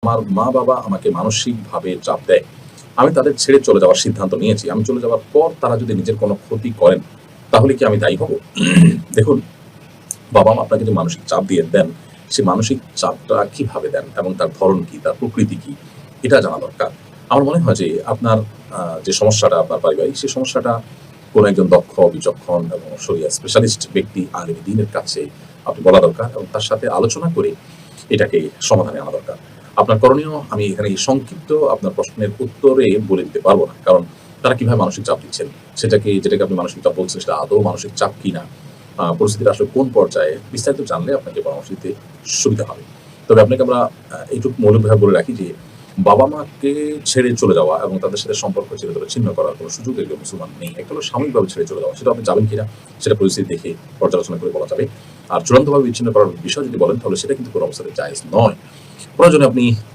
আমার মা-বাবা আমাকে মানসিকভাবে চাপ দেয়। আমি তাদের ছেড়ে চলে যাওয়ার সিদ্ধান্ত নিয়েছি। আমি চলে যাওয়ার পর তারা যদি নিজের কোনো ক্ষতি করেন, তাহলে কি আমি দায়ী হব? দেখুন, বাবা-মা আপনাকে যে মানসিক চাপ দিয়ে দেন, সেই মানসিক চাপটা কিভাবে দেন এবং তার ধরন কি, তার প্রকৃতি কি, এটা জানা দরকার। আমার মনে হয় যে আপনার যে সমস্যাটা আপনার পারিবারিক, সেই সমস্যাটা কোনো একজন দক্ষ, বিচক্ষণ এবং শরিয়া স্পেশালিস্ট ব্যক্তি আলেম দ্বীনের কাছে আপনি বলা দরকার এবং তার সাথে আলোচনা করে এটাকে সমাধানে আনা দরকার। আপনার করণীয় আমি এখানে সংক্ষিপ্ত আপনার প্রশ্নের উত্তরে বলে দিতে পারব না। কারণ তারা কিভাবে মানসিক চাপ দিচ্ছেন, যেটাকে আপনি মানসিক চাপ বলছেন সেটা আদৌ মানসিক চাপ কিনা, পরিস্থিতিটা আসলে কোন পর্যায়ে, বিস্তারিত জানলে আপনাকে পরামর্শ দিতে সুবিধা হবে। তবে আপনাকে আমরা এইটুকু মৌলিকভাবে বলে রাখি যে বাবা-মাকে ছেড়ে চলে যাওয়া এবং তাদের সাথে সম্পর্ক চিরতরে ছিন্ন করার কোনো সুযোগ একজন মুসলমান নেই। একটা হলো সাময়িকভাবে ছেড়ে চলে যাওয়া। সেটা আপনি যাবেন কিনা সেটা পরিস্থিতি দেখে পর্যালোচনা করে বলা যাবে। আর চূড়ান্তভাবে বিচ্ছিন্ন করার বিষয় যদি বলেন তাহলে সেটা কিন্তু কোনো অবস্থাতে জায়েজ নয়। প্রয়োজনে আপনি